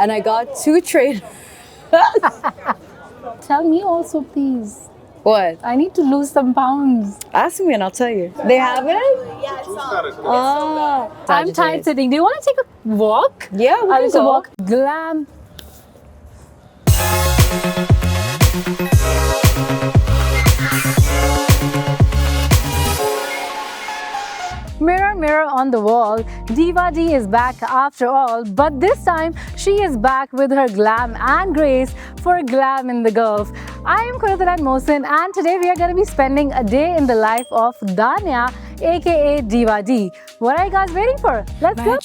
And I got 2 trainers. Tell me also, please. What? I need to lose some pounds. Ask me and I'll tell you. They have it? Yeah, it's on. Oh. I'm tired sitting. Do you want to take a walk? Yeah, we I'll can just go. walk. Glam. Mirror, mirror on the wall, Diva Dee is back after all, but this time she is back with her glam and grace for Glam in the Gulf. I am Kurataran Mohsin and today we are going to be spending a day in the life of Danya, aka Diva Dee. What are you guys waiting for? Let's go!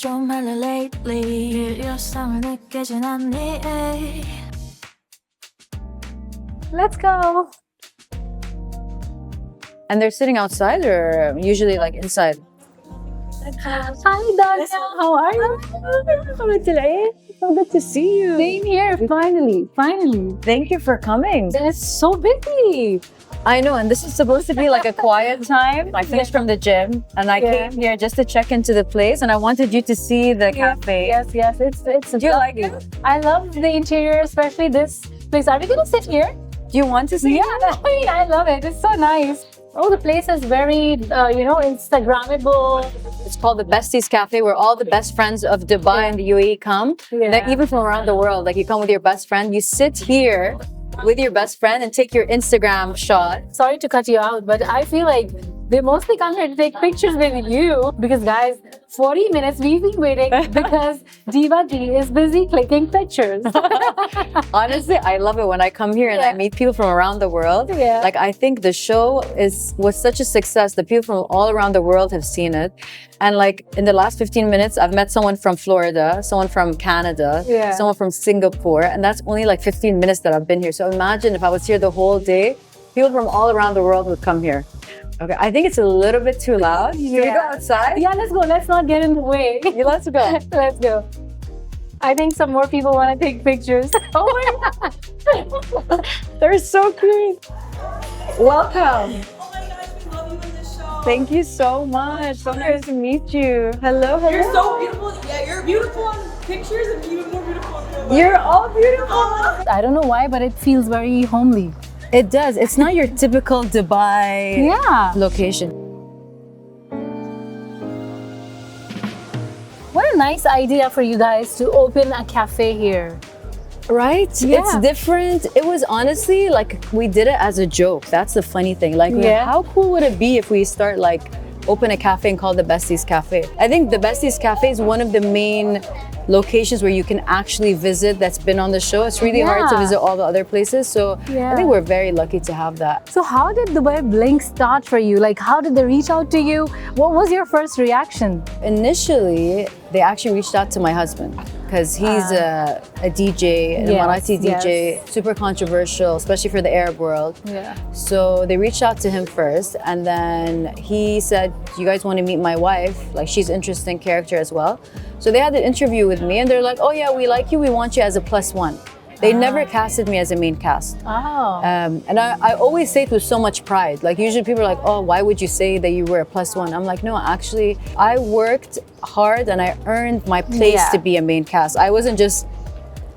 Let's go! And they're sitting outside or usually like inside? Hi Danya, how are you? So good to see you. Same here, finally. Thank you for coming. It's so busy. I know, and this is supposed to be like a quiet time. I finished from the gym and I came here just to check into the place and I wanted you to see the cafe. Yes, it's Do you like it? I love the interior, especially this place. Are we gonna sit here? Do you want to see Yeah, I love it. It's so nice. Oh, the place is very, Instagrammable. It's called the Besties Cafe, where all the best friends of Dubai and the UAE come. Yeah. Like, even from around the world, like you come with your best friend, you sit here with your best friend and take your Instagram shot. Sorry to cut you out, but I feel like they mostly come here to take pictures with you because, guys, 40 minutes we've been waiting because Diva Dee is busy clicking pictures. Honestly, I love it when I come here and I meet people from around the world. Yeah. Like, I think the show was such a success that people from all around the world have seen it. And like in the last 15 minutes, I've met someone from Florida, someone from Canada, someone from Singapore, and that's only like 15 minutes that I've been here. So imagine if I was here the whole day, people from all around the world would come here. Okay, I think it's a little bit too loud. Should we go outside? Yeah, let's go. Let's not get in the way. Yeah, let's go. Let's go. I think some more people want to take pictures. Oh my God. They're so cute. Welcome. Oh my gosh, we love you in this show. Thank you so much. So nice to meet you. Hello. You're so beautiful. Yeah, you're beautiful on pictures and even more beautiful on real life. You're all beautiful. I don't know why, but it feels very homely. It does. It's not your typical Dubai location. What a nice idea for you guys to open a cafe here. Right? Yeah. It's different. It was honestly like we did it as a joke. That's the funny thing. Like, how cool would it be if we start like open a cafe and call it the Besties Cafe? I think the Besties Cafe is one of the main locations where you can actually visit that's been on the show. It's really hard to visit all the other places. So I think we're very lucky to have that. So how did Dubai Bling start for you? Like, how did they reach out to you? What was your first reaction? Initially, they actually reached out to my husband because he's a DJ, an Emirati DJ, super controversial, especially for the Arab world. Yeah. So they reached out to him first, and then he said, "You guys want to meet my wife? Like, she's an interesting character as well." So they had an interview with me, and they're like, "Oh yeah, we like you. We want you as a +1." They never casted me as a main cast. Oh. And I always say it with so much pride. Like, usually people are like, "Oh, why would you say that you were a +1?" I'm like, no, actually, I worked hard and I earned my place to be a main cast. I wasn't just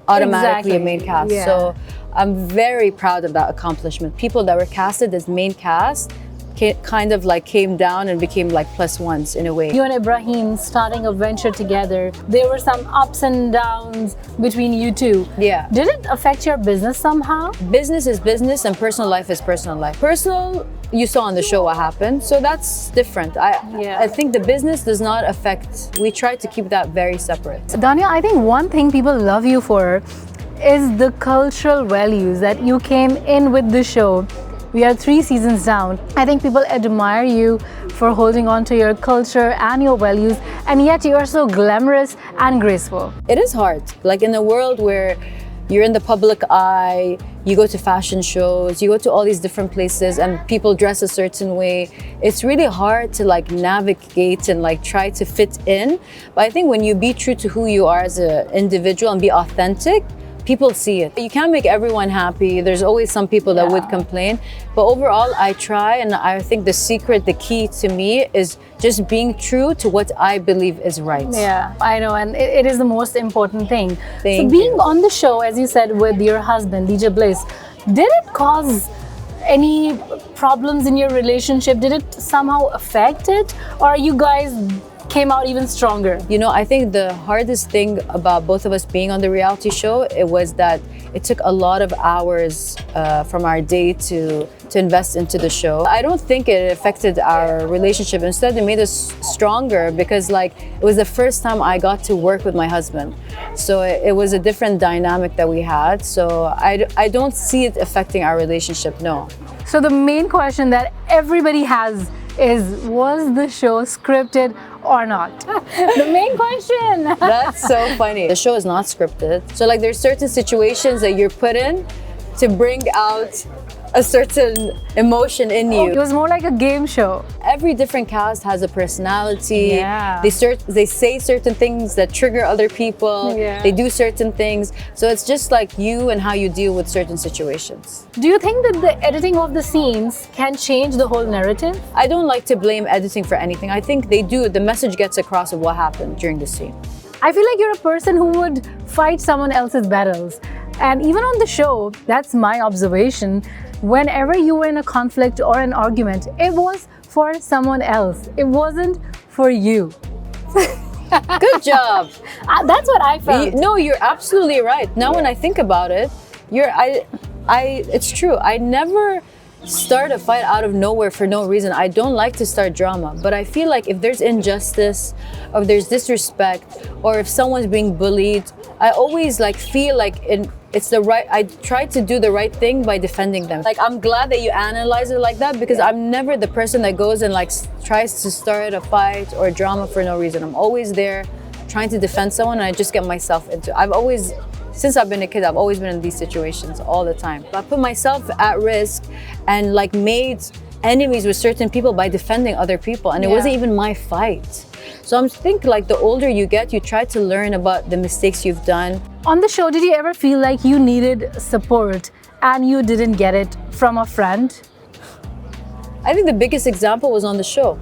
automatically a main cast. Yeah. So I'm very proud of that accomplishment. People that were casted as main cast kind of like came down and became like +1s in a way. You and Ebraheem starting a venture together. There were some ups and downs between you two. Yeah. Did it affect your business somehow? Business is business and personal life is personal life. Personal, you saw on the show what happened, so that's different. I think the business does not affect, we try to keep that very separate. Danya, I think one thing people love you for is the cultural values that you came in with the show. We are 3 seasons down. I think people admire you for holding on to your culture and your values, and yet you are so glamorous and graceful. It is hard. Like, in a world where you're in the public eye, you go to fashion shows, you go to all these different places and people dress a certain way. It's really hard to like navigate and like try to fit in. But I think when you be true to who you are as an individual and be authentic, people see it. You can't make everyone happy. There's always some people that would complain. But overall, I try, and I think the secret, the key to me is just being true to what I believe is right. Yeah, I know, and it is the most important thing. Thank so being you. on the show, as you said, with your husband, DJ Bliss, did it cause any problems in your relationship? Did it somehow affect it? Or you guys came out even stronger? You know, I think the hardest thing about both of us being on the reality show, it was that it took a lot of hours from our day to invest into the show. I don't think it affected our relationship. Instead, it made us stronger because like it was the first time I got to work with my husband. So it was a different dynamic that we had. So I don't see it affecting our relationship, no. So the main question that everybody has is, was the show scripted or not? The main question. That's so funny. The show is not scripted. So like there's certain situations that you're put in to bring out a certain emotion in you. It was more like a game show. Every different cast has a personality. Yeah. They say certain things that trigger other people. Yeah. They do certain things. So it's just like you and how you deal with certain situations. Do you think that the editing of the scenes can change the whole narrative? I don't like to blame editing for anything. I think they do. The message gets across of what happened during the scene. I feel like you're a person who would fight someone else's battles. And even on the show, that's my observation, whenever you were in a conflict or an argument, it was for someone else. It wasn't for you. Good job. That's what I felt. No, you're absolutely right. Now when I think about it, it's true. I never start a fight out of nowhere for no reason. I don't like to start drama, but I feel like if there's injustice, or if there's disrespect, or if someone's being bullied, I always like feel like it's the right. I try to do the right thing by defending them. Like I'm glad that you analyze it like that because I'm never the person that goes and like tries to start a fight or drama for no reason. I'm always there trying to defend someone, and I just get myself into. Since I've been a kid, I've always been in these situations all the time. I put myself at risk and like made enemies with certain people by defending other people, and it wasn't even my fight. So I'm thinking like the older you get, you try to learn about the mistakes you've done. On the show, did you ever feel like you needed support and you didn't get it from a friend? I think the biggest example was on the show.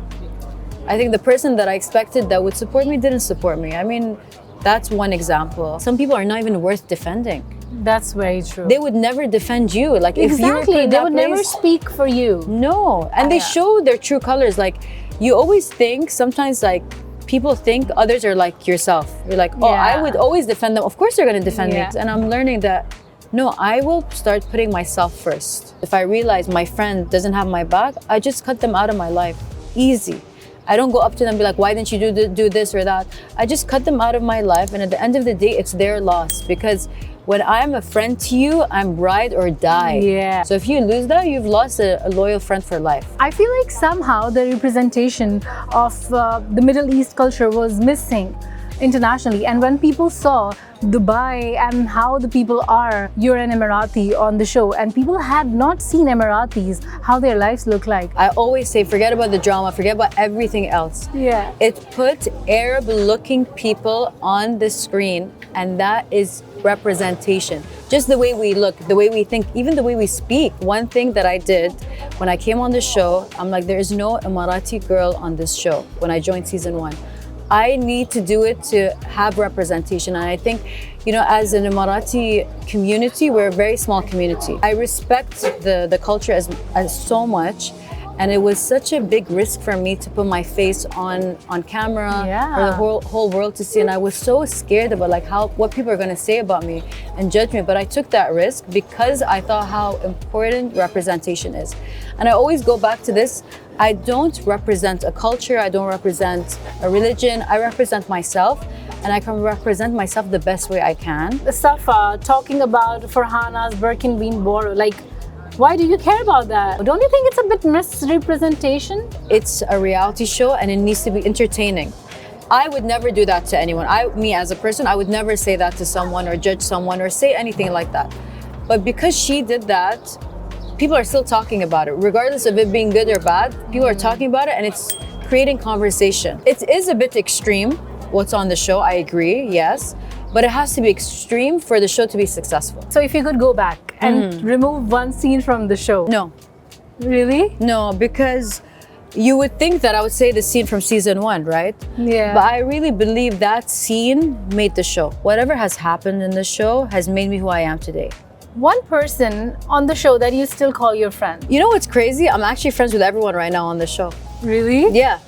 I think the person that I expected that would support me didn't support me. I mean, that's one example. Some people are not even worth defending. That's very true. They would never defend you. Like exactly. if you were put in they that would place, never speak for you. No, and they show their true colors. Like you always think sometimes like people think others are like yourself. You're like, oh, I would always defend them. Of course they're going to defend me. And I'm learning that no, I will start putting myself first. If I realize my friend doesn't have my back, I just cut them out of my life. Easy. I don't go up to them and be like, why didn't you do this or that? I just cut them out of my life, and at the end of the day, it's their loss. Because when I'm a friend to you, I'm ride or die. Yeah. So if you lose that, you've lost a loyal friend for life. I feel like somehow the representation of the Middle East culture was missing internationally. And when people saw Dubai and how the people are, you're an Emirati on the show, and people had not seen Emiratis, how their lives look like. I always say, forget about the drama, forget about everything else. Yeah. It put Arab-looking people on the screen, and that is representation. Just the way we look, the way we think, even the way we speak. One thing that I did when I came on the show, I'm like, there is no Emirati girl on this show when I joined season 1. I need to do it to have representation. And I think, you know, as an Emirati community, we're a very small community. I respect the culture as so much. And it was such a big risk for me to put my face on camera for the whole world to see. And I was so scared about like what people are going to say about me and judge me. But I took that risk because I thought how important representation is. And I always go back to this. I don't represent a culture. I don't represent a religion. I represent myself, and I can represent myself the best way I can. Safa talking about Farhana's Birkin being borrowed, like, why do you care about that? Don't you think it's a bit misrepresentation? It's a reality show and it needs to be entertaining. I would never do that to anyone. Me as a person, I would never say that to someone or judge someone or say anything like that. But because she did that, people are still talking about it. Regardless of it being good or bad, people are talking about it and it's creating conversation. It is a bit extreme, what's on the show, I agree, yes. but it has to be extreme for the show to be successful. So if you could go back and remove one scene from the show. No. Really? No, because you would think that I would say the scene from season 1, right? Yeah. But I really believe that scene made the show. Whatever has happened in the show has made me who I am today. One person on the show that you still call your friend. You know what's crazy? I'm actually friends with everyone right now on the show. Really? Yeah.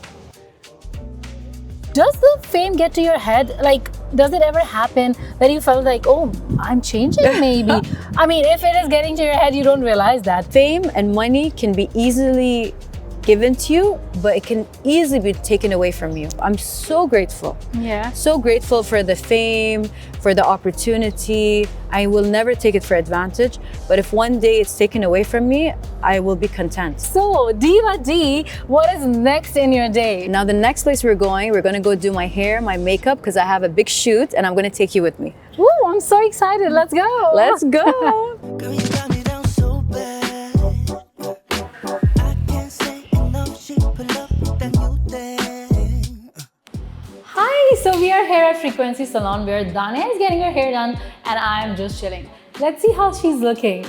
Does the fame get to your head? Like, does it ever happen that you felt like, oh, I'm changing maybe? I mean, if it is getting to your head, you don't realize that. Fame and money can be easily given to you, but it can easily be taken away from you. I'm so grateful. Yeah. So grateful for the fame, for the opportunity. I will never take it for advantage, but if one day it's taken away from me, I will be content. So, Diva Dee, what is next in your day? Now the next place we're going to go do my hair, my makeup, because I have a big shoot and I'm going to take you with me. Ooh, I'm so excited. Let's go. Let's go. Girl, you got me down so bad. I can't say enough. She pull up with that new thing. Hi, so we are here at Frequency Salon where Danya is getting her hair done and I'm just chilling. Let's see how she's looking.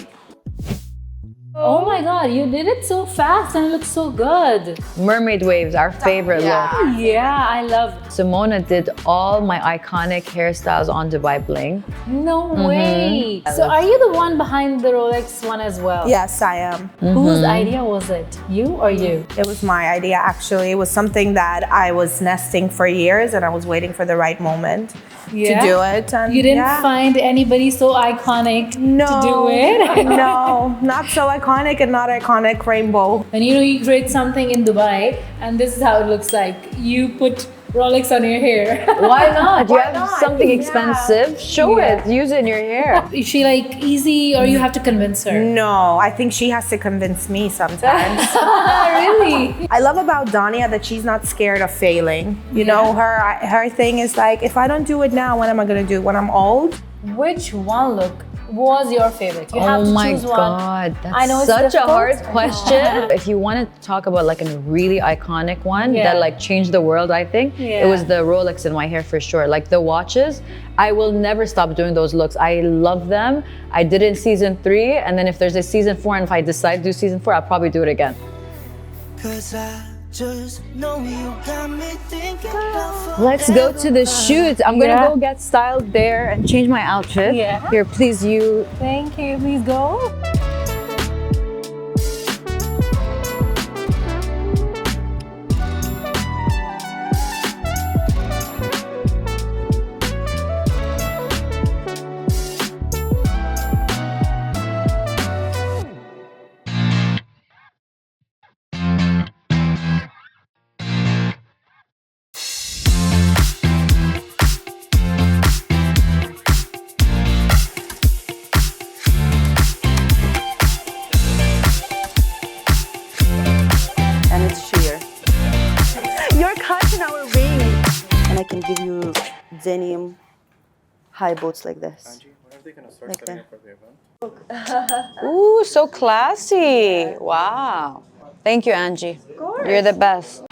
Oh my god, you did it so fast and it looks so good. Mermaid waves, our favorite look. Yeah, I love it. Simona did all my iconic hairstyles on Dubai Bling. No way. So are you the one behind the Rolex one as well? Yes, I am. Whose idea was it? You or you? It was my idea, actually. It was something that I was nesting for years and I was waiting for the right moment to do it. And You didn't find anybody so iconic to do it? No, not so iconic and not iconic rainbow. And you create something in Dubai and this is how it looks like. You put Rolex on your hair. Why not? You Why have not? something Yeah. expensive, show it, use it in your hair. Is she like easy or you have to convince her? No, I think she has to convince me sometimes. Really? I love about Danya that she's not scared of failing. You know, her thing is like, if I don't do it now, when am I gonna do it? When I'm old? Which one look was your favorite? You have Oh to my choose one. God, I know that's it's such a hard difficult. question. If you want to talk about like a really iconic one Yeah. that like changed the world, I think Yeah. it was the Rolex in my hair for sure. Like the watches, I will never stop doing those looks. I love them. I did it in season 3, and then if there's a season 4 and if I decide to do season 4, I'll probably do it again. Cause I just know you got me thinking about Let's go to the shoot. I'm gonna Yeah. go get styled there and change my outfit. Yeah. Here, please, you. Thank you. Please go. And it's sheer. You're cutting our ring. And I can give you denim high boots like this. Like that. Ooh, so classy. Wow. Thank you, Angie. You're the best.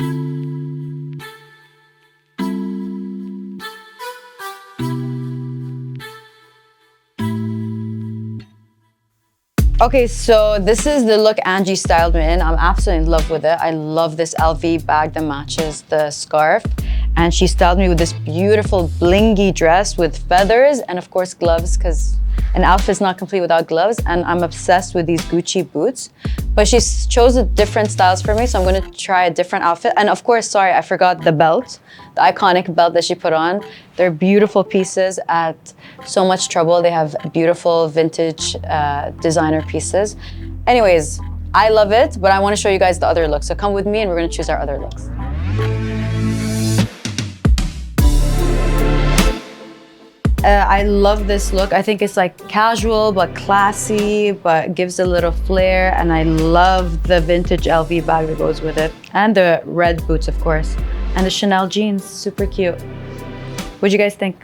Okay, so this is the look Angie styled me in. I'm absolutely in love with it. I love this LV bag that matches the scarf. And she styled me with this beautiful blingy dress with feathers and of course gloves, because an outfit's not complete without gloves. And I'm obsessed with these Gucci boots. But she chose different styles for me, so I'm gonna try a different outfit. And of course, sorry, I forgot the belt, the iconic belt that she put on. They're beautiful pieces at so much trouble. They have beautiful vintage designer pieces. Anyways, I love it, but I wanna show you guys the other looks. So come with me and we're gonna choose our other looks. I love this look. I think it's like casual but classy, but gives a little flair. And I love the vintage LV bag that goes with it. And the red boots, of course. And the Chanel jeans, super cute. What'd you guys think?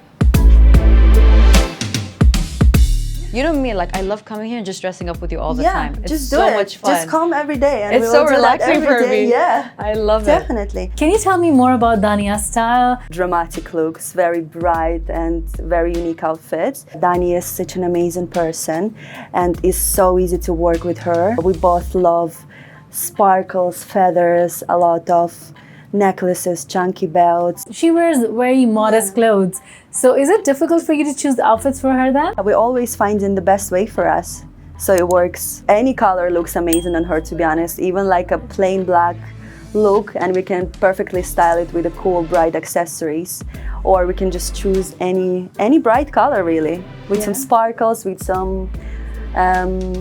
You know me, like I love coming here and just dressing up with you all the Yeah, time. It's just so do it. much fun. Just come every day. And It's we so will do that relaxing every for day. me. Yeah, I love it. definitely. Can you tell me more about Danya's style? Dramatic looks, very bright and very unique outfits. Danya is such an amazing person and it's so easy to work with her. We both love sparkles, feathers, a lot of necklaces, chunky belts. She wears very modest clothes. So is it difficult for you to choose outfits for her then? We always find in the best way for us. So it works. Any color looks amazing on her, to be honest. Even like a plain black look, and we can perfectly style it with a cool bright accessories. Or we can just choose any bright color really. With some sparkles, with some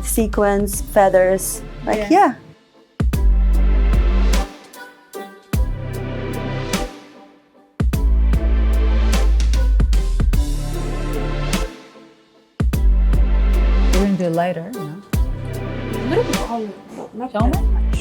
sequins, feathers. Like, yeah. We're gonna do it lighter, you know.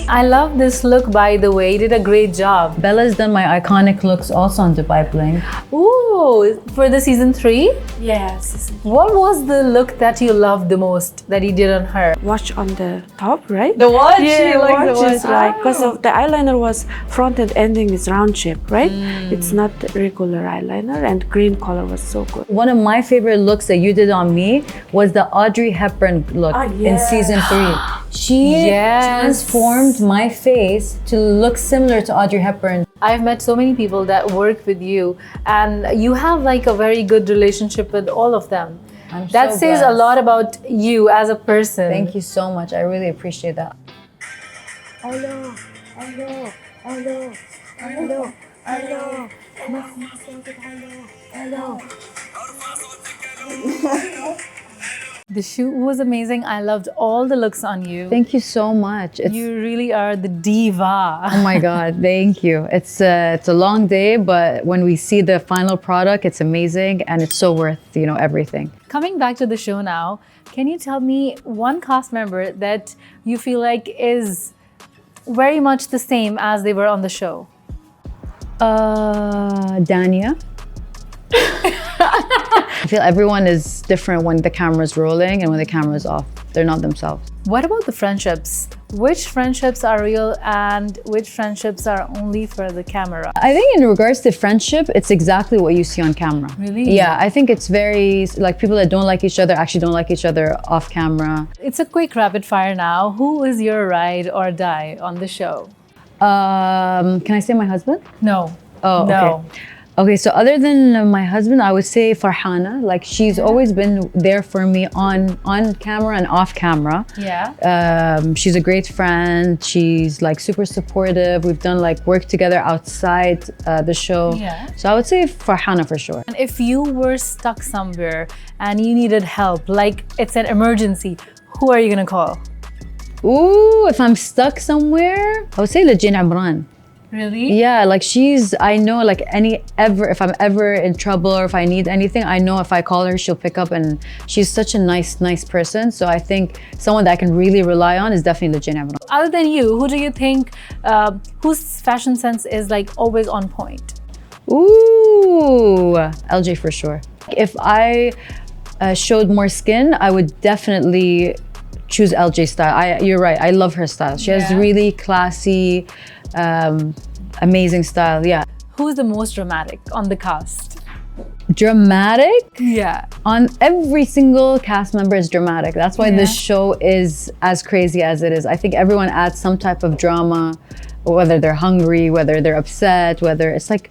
I love this look, by the way. You did a great job. Bella's done my iconic looks also on Dubai Bling. Ooh, for the season 3? Yes. What was the look that you loved the most that you did on her? Watch on the top, right? The watch? Yeah, She likes the watch is watch. like, because of the eyeliner was front and ending is round shape, right? It's not regular eyeliner, and green color was so good. One of my favorite looks that you did on me was the Audrey Hepburn look in season 3. She transformed my face to look similar to Audrey Hepburn. I've met so many people that work with you, and you have like a very good relationship with all of them. That so says a blessed. lot about you as a person. Thank you so much. I really appreciate that. The shoot was amazing. I loved all the looks on you. Thank you so much. You really are the diva. Oh my God, thank you. It's a long day, but when we see the final product, it's amazing and it's so worth, everything. Coming back to the show now, can you tell me one cast member that you feel like is very much the same as they were on the show? Danya. I feel everyone is different when the camera's rolling and when the camera's off. They're not themselves. What about the friendships? Which friendships are real and which friendships are only for the camera? I think in regards to friendship, it's exactly what you see on camera. Really? Yeah, I think it's very, like people that don't like each other actually don't like each other off camera. It's a quick rapid fire now. Who is your ride or die on the show? Can I say my husband? No. Oh, No. okay. Okay, so other than my husband, I would say Farhana. Like she's always been there for me on camera and off camera. Yeah. She's a great friend. She's like super supportive. We've done like work together outside the show. Yeah. So I would say Farhana for sure. And if you were stuck somewhere and you needed help, like it's an emergency, who are you gonna call? Ooh, if I'm stuck somewhere, I would say Lajin Amran. Really? Yeah, like I know like if I'm ever in trouble or if I need anything, I know if I call her, she'll pick up, and she's such a nice person. So I think someone that I can really rely on is definitely Lajin Amran. Other than you, who do you think, whose fashion sense is like always on point? Ooh, LJ for sure. If I showed more skin, I would definitely choose LJ style. You're right, I love her style. She has really classy, amazing style, yeah. Who's the most dramatic on the cast? Dramatic? Yeah. On every single cast member is dramatic. That's why this show is as crazy as it is. I think everyone adds some type of drama, whether they're hungry, whether they're upset, whether it's like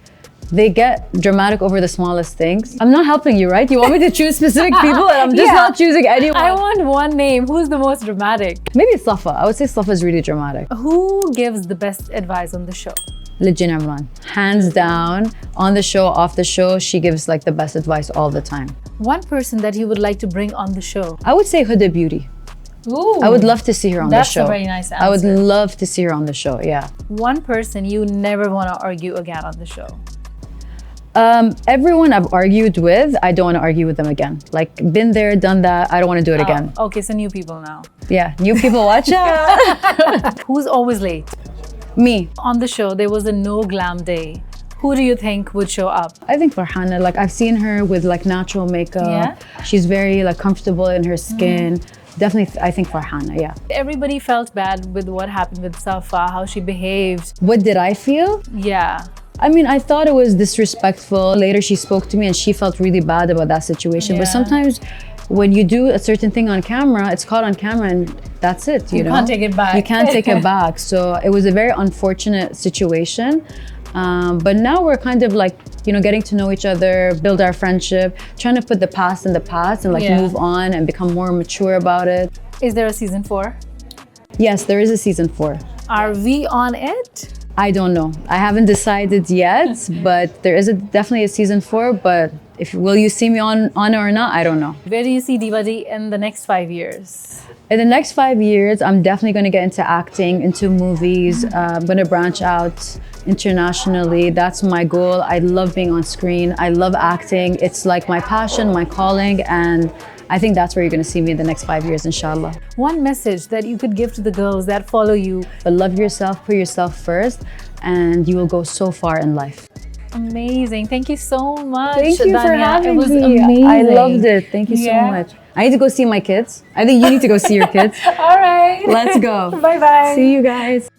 they get dramatic over the smallest things. I'm not helping you, right? You want me to choose specific people and I'm just not choosing anyone. I want one name. Who's the most dramatic? Maybe Safa. I would say Safa is really dramatic. Who gives the best advice on the show? Lajin Amran. Hands down, on the show, off the show, she gives like the best advice all the time. One person that you would like to bring on the show? I would say Huda Beauty. Ooh. I would love to see her on the show. That's a very nice answer. I would love to see her on the show, yeah. One person you never want to argue again on the show? Everyone I've argued with, I don't want to argue with them again. Like, been there, done that, I don't want to do it again. Okay, so new people now. Yeah, new people, watch out. Who's always late? Me. On the show, there was a no glam day. who do you think would show up? I think Farhana, like I've seen her with like natural makeup. Yeah. She's very like comfortable in her skin. Definitely, I think Farhana, yeah. Everybody felt bad with what happened with Safa, how she behaved. What did I feel? Yeah. I mean, I thought it was disrespectful. Later, she spoke to me and she felt really bad about that situation. But sometimes when you do a certain thing on camera, it's caught on camera and that's it, you know? You can't take it back. You can't take it back. So it was a very unfortunate situation. But now we're kind of like, you know, getting to know each other, build our friendship, trying to put the past in the past and like move on and become more mature about it. Is there a season 4? Yes, there is a season 4. Are we on it? I don't know. I haven't decided yet, but there is definitely a season 4. But will you see me on it or not? I don't know. Where do you see Diva Dee in the next 5 years? In the next 5 years, I'm definitely going to get into acting, into movies. I'm going to branch out internationally. That's my goal. I love being on screen. I love acting. It's like my passion, my calling, and I think that's where you're going to see me in the next 5 years, inshallah. One message that you could give to the girls that follow you. But love yourself, put yourself first, and you will go so far in life. Amazing. Thank you so much. Thank you Danya. for having It was me. amazing. I loved it. Thank you so much. I need to go see my kids. I think you need to go see your kids. All right. Let's go. Bye-bye. See you guys.